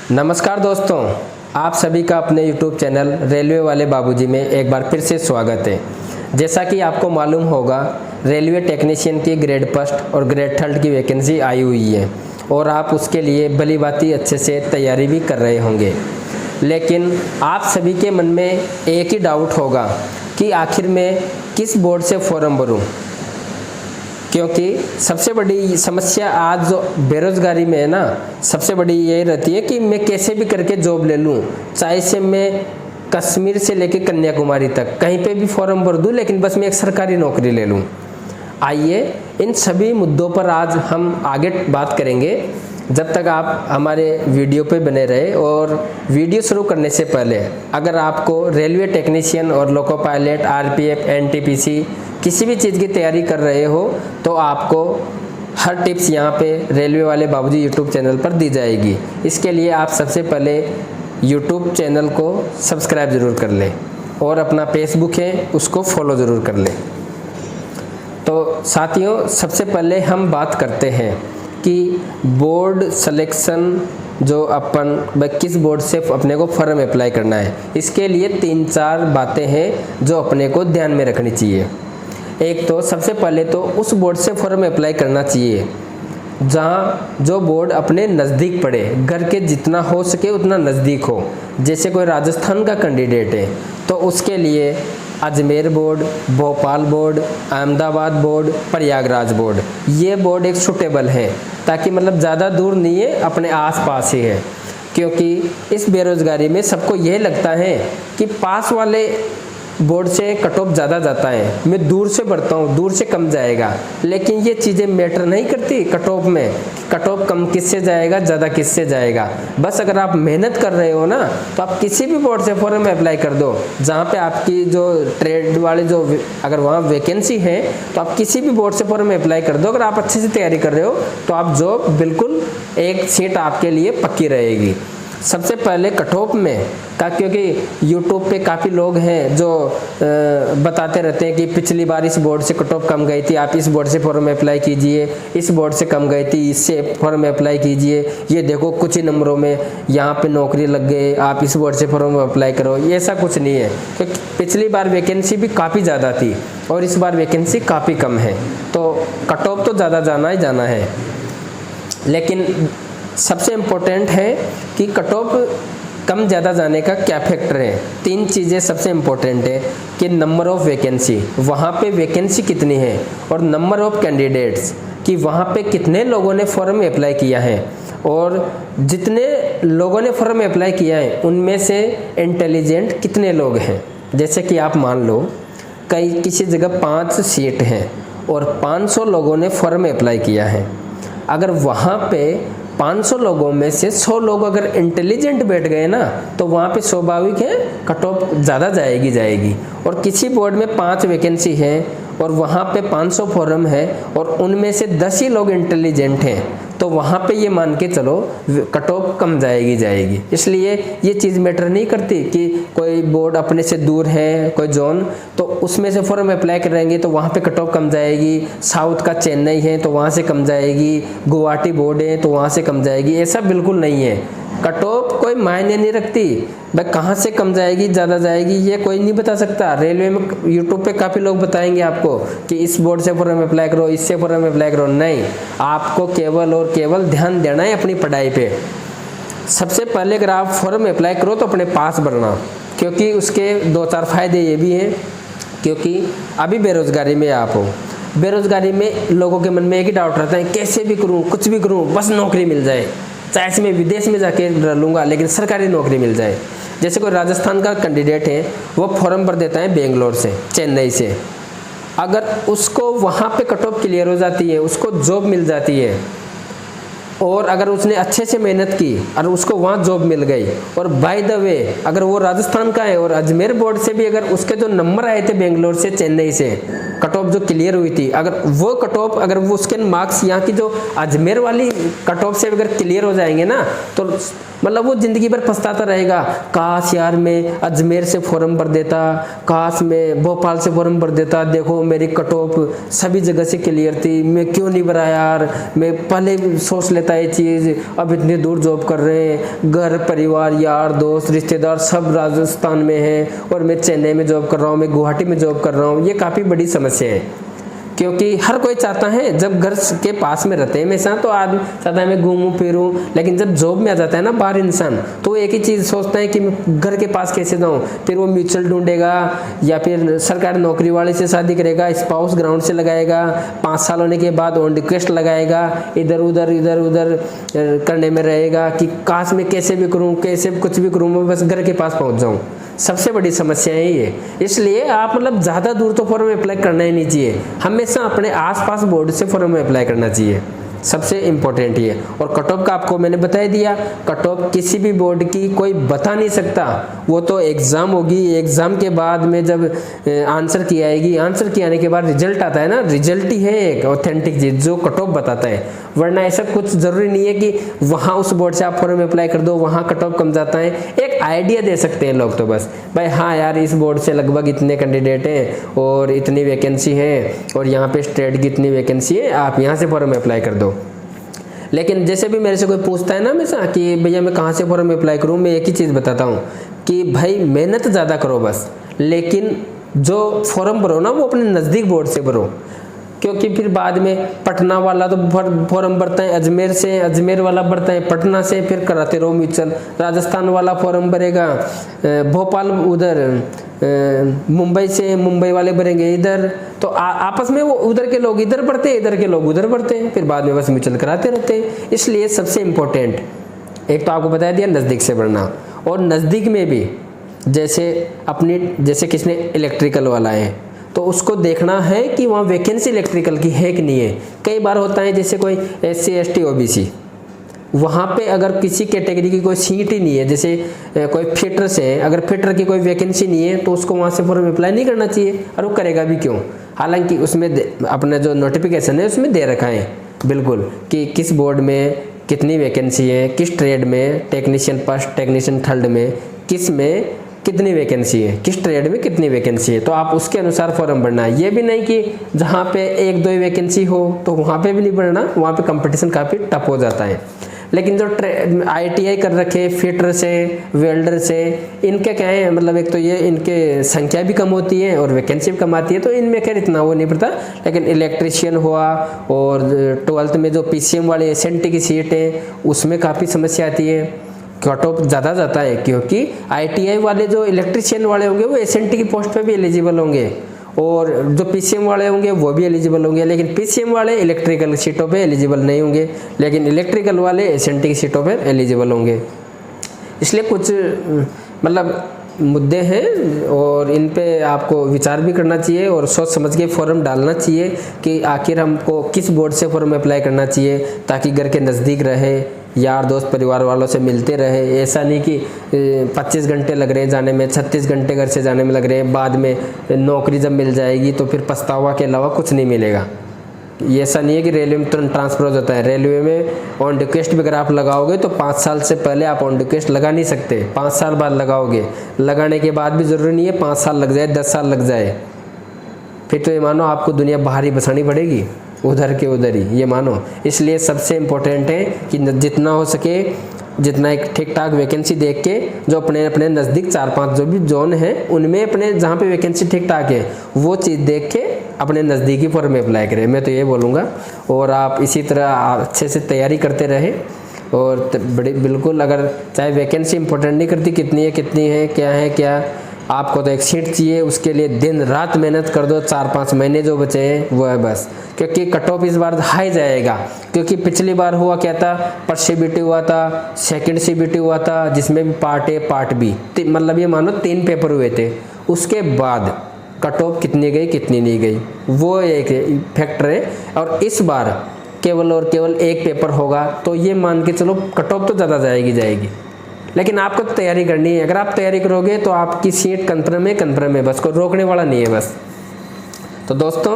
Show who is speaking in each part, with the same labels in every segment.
Speaker 1: नमस्कार दोस्तों, आप सभी का अपने YouTube चैनल रेलवे वाले बाबूजी में एक बार फिर से स्वागत है। जैसा कि आपको मालूम होगा, रेलवे टेक्नीशियन की ग्रेड फर्स्ट और ग्रेड थर्ड की वैकेंसी आई हुई है और आप उसके लिए भली भांति अच्छे से तैयारी भी कर रहे होंगे। लेकिन आप सभी के मन में एक ही डाउट होगा कि आखिर मैं किस बोर्ड से फॉर्म भरूं, क्योंकि सबसे बड़ी समस्या आज जो बेरोजगारी में है ना, सबसे बड़ी यही रहती है कि मैं कैसे भी करके जॉब ले लूं, चाहे से मैं कश्मीर से लेके कन्याकुमारी तक कहीं पे भी फॉर्म भर दूं, लेकिन बस मैं एक सरकारी नौकरी ले लूं। आइए इन सभी मुद्दों पर आज हम आगे बात करेंगे। जब तक आप हमारे वीडियो पे बने रहे, और वीडियो शुरू करने से पहले अगर आपको रेलवे टेक्नीशियन और लोको पायलट, आरपीएफ, एनटीपीसी किसी भी चीज़ की तैयारी कर रहे हो तो आपको हर टिप्स यहाँ पे रेलवे वाले बाबूजी यूट्यूब चैनल पर दी जाएगी। इसके लिए आप सबसे पहले यूट्यूब चैनल को सब्सक्राइब ज़रूर कर लें और अपना फेसबुक है उसको फॉलो ज़रूर कर लें। तो साथियों, सबसे पहले हम बात करते हैं कि बोर्ड सिलेक्शन जो अपन किस बोर्ड से अपने को फॉर्म अप्लाई करना है, इसके लिए 3-4 बातें हैं जो अपने को ध्यान में रखनी चाहिए। एक तो सबसे पहले तो उस बोर्ड से फॉर्म अप्लाई करना चाहिए जहाँ जो बोर्ड अपने नज़दीक पड़े, घर के जितना हो सके उतना नज़दीक हो। जैसे कोई राजस्थान का कैंडिडेट है तो उसके लिए Ajmer board, Bhopal board, Ahmedabad board, Prayagraj board, ये बोर्ड एक सूटेबल है, ताकि मतलब ज़्यादा दूर नहीं है, अपने आसपास ही है। क्योंकि इस बेरोज़गारी में सबको यह लगता है कि पास वाले बोर्ड से कट ऑफ ज़्यादा जाता है, मैं दूर से बढ़ता हूँ, दूर से कम जाएगा। लेकिन ये चीज़ें मैटर नहीं करती कट ऑफ में, कट ऑफ कम किससे जाएगा, ज़्यादा किससे जाएगा। बस अगर आप मेहनत कर रहे हो ना, तो आप किसी भी बोर्ड से फॉर्म अप्लाई कर दो जहाँ पे आपकी जो ट्रेड वाले जो अगर वहाँ वैकेंसी है, तो आप किसी भी बोर्ड से फॉर्म अप्लाई कर दो। अगर आप अच्छे से तैयारी कर रहे हो तो आप जॉब बिल्कुल एक सीट आपके लिए पक्की रहेगी। सबसे पहले कट ऑफ में क्योंकि यूट्यूब पे काफ़ी लोग हैं जो बताते रहते हैं कि पिछली बार इस बोर्ड से कट ऑफ कम गई थी, आप इस बोर्ड से फॉर्म अप्लाई कीजिए, इस बोर्ड से कम गई थी, इससे फॉर्म अप्लाई कीजिए, ये देखो कुछ ही नंबरों में यहाँ पे नौकरी लग गई, आप इस बोर्ड से फॉर्म अप्लाई करो। ये ऐसा कुछ नहीं है, क्योंकि पिछली बार वैकेंसी भी काफ़ी ज़्यादा थी और इस बार वैकेंसी काफ़ी कम है, तो कट ऑफ तो ज़्यादा जाना ही जाना है। लेकिन सबसे इम्पोर्टेंट है कि कट ऑफ कम ज़्यादा जाने का क्या फैक्टर है। 3 चीज़ें सबसे इम्पोर्टेंट है कि नंबर ऑफ़ वैकेंसी, वहाँ पे वैकेंसी कितनी है, और नंबर ऑफ़ कैंडिडेट्स कि वहाँ पे कितने लोगों ने फॉर्म अप्लाई किया है, और जितने लोगों ने फॉर्म अप्लाई किया है उनमें से इंटेलिजेंट कितने लोग हैं। जैसे कि आप मान लो किसी जगह 5 सीट हैं और 500 लोगों ने फॉर्म अप्लाई किया है। अगर वहाँ पे 500 लोगों में से 100 लोग अगर इंटेलिजेंट बैठ गए ना, तो वहाँ पे स्वाभाविक है कट ऑफ ज़्यादा जाएगी। और किसी बोर्ड में 5 वैकेंसी है और वहाँ पे 500 फॉर्म है और उनमें से 10 ही लोग इंटेलिजेंट हैं, तो वहाँ पे ये मान के चलो कट ऑफ कम जाएगी। इसलिए ये चीज़ मैटर नहीं करती कि कोई बोर्ड अपने से दूर है, कोई जोन, तो उसमें से फॉर्म अप्लाई करेंगे तो वहाँ पे कट ऑफ कम जाएगी। साउथ का चेन्नई है तो वहाँ से कम जाएगी, गुवाहाटी बोर्ड है तो वहाँ से कम जाएगी, ऐसा बिल्कुल नहीं है। कट ऑफ कोई मायने नहीं रखती भाई, कहाँ से कम जाएगी ज़्यादा जाएगी ये कोई नहीं बता सकता। रेलवे में यूट्यूब पे काफ़ी लोग बताएंगे आपको कि इस बोर्ड से फॉर्म अप्लाई करो, इससे फॉर्म अप्लाई करो। नहीं, आपको केवल और केवल ध्यान देना है अपनी पढ़ाई पे। सबसे पहले अगर आप फॉर्म अप्लाई करो तो अपने पास भरना, क्योंकि उसके 2-4 फायदे ये भी हैं। क्योंकि अभी बेरोजगारी में आप हो, बेरोजगारी में लोगों के मन में एक ही डाउट रहता है, कैसे भी करूँ, कुछ भी करूँ, बस नौकरी मिल जाए, चाहे मैं विदेश में जाके रह लूँगा लेकिन सरकारी नौकरी मिल जाए। जैसे कोई राजस्थान का कैंडिडेट है, वो फॉर्म भर देता है बेंगलोर से, चेन्नई से, अगर उसको वहाँ पे कट ऑफ क्लियर हो जाती है, उसको जॉब मिल जाती है, और अगर उसने अच्छे से मेहनत की और उसको वहाँ जॉब मिल गई, और बाय द वे अगर वो राजस्थान का है और अजमेर बोर्ड से भी अगर उसके जो नंबर आए थे बेंगलोर से, चेन्नई से, कट ऑफ जो क्लियर हुई थी, अगर वो कट ऑफ अगर वो उसके मार्क्स यहाँ की जो अजमेर वाली कट ऑफ से अगर क्लियर हो जाएंगे ना, तो मतलब वो ज़िंदगी भर पछताता रहेगा, काश यार मैं अजमेर से फॉर्म भर देता, काश मैं भोपाल से फॉर्म भर देता, देखो मेरी कट ऑफ सभी जगह से क्लियर थी, मैं क्यों नहीं भरा यार, मैं पहले सोच लेता ये चीज़, अब इतनी दूर जॉब कर रहे हैं, घर परिवार यार दोस्त रिश्तेदार सब राजस्थान में हैं और मैं चेन्नई में जॉब कर रहा हूँ, मैं गुवाहाटी में जॉब कर रहा हूँ। ये काफ़ी बड़ी समस्या है, क्योंकि हर कोई चाहता है जब घर के पास में रहते हैं हमेशा तो आदमी चाहता है मैं घूमूं फिरूं, लेकिन जब जॉब में आ जाता है ना बाहर इंसान, तो वो एक ही चीज़ सोचता है कि मैं घर के पास कैसे जाऊं। फिर वो म्यूचुअल ढूंढेगा या फिर सरकारी नौकरी वाले से शादी करेगा, स्पाउस ग्राउंड से लगाएगा, 5 साल होने के बाद ऑन रिक्वेस्ट लगाएगा, इधर उधर करने में रहेगा कि काश मैं कैसे भी करूँ, कैसे कुछ भी करूँ, मैं बस घर के पास पहुँच जाऊँ। सबसे बड़ी समस्या है ये। इसलिए आप मतलब ज़्यादा दूर तो फॉर्म अप्लाई करना ही नहीं चाहिए, हमेशा अपने आसपास बोर्ड से फॉर्म अप्लाई करना चाहिए, सबसे इम्पोर्टेंट ये। और कट ऑफ का आपको मैंने बता दिया, कट ऑफ किसी भी बोर्ड की कोई बता नहीं सकता, वो तो एग्ज़ाम होगी, एग्ज़ाम के बाद में जब आंसर की आएगी, आंसर की आने के बाद रिजल्ट आता है ना, रिजल्ट ही है एक ऑथेंटिक चीज़ जो कट ऑफ बताता है। वरना ऐसा कुछ ज़रूरी नहीं है कि वहाँ उस बोर्ड से आप फॉर्म अप्लाई कर दो, वहाँ कट ऑफ कम जाता है। एक आइडिया दे सकते हैं लोग तो बस, भाई हाँ यार इस बोर्ड से लगभग इतने कैंडिडेट हैं और इतनी वैकेंसी है और यहाँ पे स्टेट की इतनी वैकेंसी है, आप यहाँ से फॉर्म अप्लाई कर दो। लेकिन जैसे भी मेरे से कोई पूछता है ना हमेशा कि भैया मैं कहाँ से फॉर्म अप्लाई करूँ, मैं एक ही चीज़ बताता हूँ कि भाई मेहनत ज़्यादा करो बस, लेकिन जो फॉर्म भरो ना वो अपने नज़दीक बोर्ड से भरो, क्योंकि फिर बाद में पटना वाला तो फॉर्म भरता है अजमेर से, अजमेर वाला भरता है पटना से, फिर कराते रहो म्यूचुअल, राजस्थान वाला फॉर्म भरेगा भोपाल, उधर मुंबई से मुंबई वाले भरेंगे इधर, तो आपस में वो उधर के लोग इधर भरते हैं, इधर के लोग उधर भरते हैं, फिर बाद में बस म्यूचुअल कराते रहते हैं। इसलिए सबसे इम्पोर्टेंट एक तो आपको बता दिया नज़दीक से भरना, और नज़दीक में भी जैसे किसने इलेक्ट्रिकल वाला है तो उसको देखना है कि वहाँ वैकेंसी इलेक्ट्रिकल की है कि नहीं है। कई बार होता है जैसे कोई SC ST OBC, वहाँ पे अगर किसी कैटेगरी की कोई सीट ही नहीं है, जैसे कोई फिटर से है, अगर फिटर की कोई वैकेंसी नहीं है तो उसको वहाँ से फॉर्म अप्लाई नहीं करना चाहिए, और वो करेगा भी क्यों, हालांकि उसमें अपना जो नोटिफिकेशन है उसमें दे रखा है बिल्कुल कि किस बोर्ड में कितनी वैकेंसी है, किस ट्रेड में, टेक्नीशियन फर्स्ट, टेक्नीशियन थर्ड में, किस में कितनी वैकेंसी है, किस ट्रेड में कितनी वैकेंसी है, तो आप उसके अनुसार फॉर्म भरना है। ये भी नहीं कि जहाँ पे 1-2 वैकेंसी हो तो वहाँ पे भी नहीं भरना, वहाँ पे कंपटीशन काफ़ी टफ हो जाता है। लेकिन जो ITI कर रखे फिटर से, वेल्डर से, इनके क्या है मतलब एक तो ये इनके संख्या भी कम होती है और वैकेंसी भी कम आती है, तो इनमें खैर इतना वो नहीं पड़ता। लेकिन इलेक्ट्रिशियन हुआ और 12th में जो PCM वाले SNT की सीट है उसमें काफ़ी समस्या आती है, कट ऑफ ज़्यादा जाता है, क्योंकि ITI वाले जो इलेक्ट्रिशियन वाले होंगे वो SNT की पोस्ट पे भी एलिजिबल होंगे और जो PCM वाले होंगे वो भी एलिजिबल होंगे, लेकिन PCM वाले इलेक्ट्रिकल सीटों पे एलिजिबल नहीं होंगे, लेकिन इलेक्ट्रिकल वाले SNT की सीटों पे एलिजिबल होंगे। इसलिए कुछ मतलब मुद्दे हैं और इन पे आपको विचार भी करना चाहिए और सोच समझ के फॉर्म डालना चाहिए कि आखिर हमको किस बोर्ड से फॉर्म अप्लाई करना चाहिए, ताकि घर के नज़दीक रहे, यार दोस्त परिवार वालों से मिलते रहे। ऐसा नहीं कि 25 घंटे लग रहे हैं जाने में, 36 घंटे घर से जाने में लग रहे हैं, बाद में नौकरी जब मिल जाएगी तो फिर पछतावा के अलावा कुछ नहीं मिलेगा। ये ऐसा नहीं है कि रेलवे में तुरंत ट्रांसफ़र हो जाता है। रेलवे में ऑन रिक्वेस्ट भी अगर आप लगाओगे तो 5 साल से पहले आप ऑन रिक्वेस्ट लगा नहीं सकते, 5 साल बाद लगाओगे। लगाने के बाद भी ज़रूरी नहीं है 5 साल लग जाए, 10 साल लग जाए, फिर तो ये मानो आपको दुनिया बाहर ही बसानी पड़ेगी, उधर के उधर ही, ये मानो। इसलिए सबसे इम्पोर्टेंट है कि जितना हो सके जितना एक ठीक ठाक वैकेंसी देख के जो अपने अपने नज़दीक 4-5 जो भी जोन है उनमें अपने जहाँ पे वैकेंसी ठीक ठाक है वो चीज़ देख के अपने नज़दीकी फॉर्म में अप्लाई करें, मैं तो ये बोलूँगा। और आप इसी तरह अच्छे से तैयारी करते रहें और बड़ी बिल्कुल, अगर चाहे वैकेंसी इंपॉर्टेंट नहीं करती कितनी है क्या, आपको तो एक सीट चाहिए, उसके लिए दिन रात मेहनत कर दो। 4-5 महीने जो बचे हैं वो है बस, क्योंकि कट ऑफ इस बार हाई जाएगा। क्योंकि पिछली बार हुआ क्या था, फर्स्ट CBT हुआ था, सेकंड CBT हुआ था, जिसमें भी पार्ट A पार्ट B, मतलब ये मानो 3 पेपर हुए थे। उसके बाद कट ऑफ कितनी गई कितनी नहीं गई वो एक फैक्टर है। और इस बार केवल और केवल एक पेपर होगा, तो ये मान के चलो कट ऑफ तो ज़्यादा जाएगी, लेकिन आपको तो तैयारी करनी है। अगर आप तैयारी करोगे तो आपकी सीट कन्फर्म है, बस कोई रोकने वाला नहीं है बस। तो दोस्तों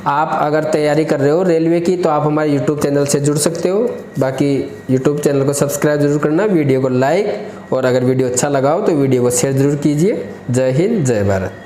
Speaker 1: आप अगर तैयारी कर रहे हो रेलवे की तो आप हमारे यूट्यूब चैनल से जुड़ सकते हो। बाकी यूट्यूब चैनल को सब्सक्राइब जरूर करना, वीडियो को लाइक, और अगर वीडियो अच्छा लगा हो तो वीडियो को शेयर जरूर कीजिए। जय हिंद, जय भारत।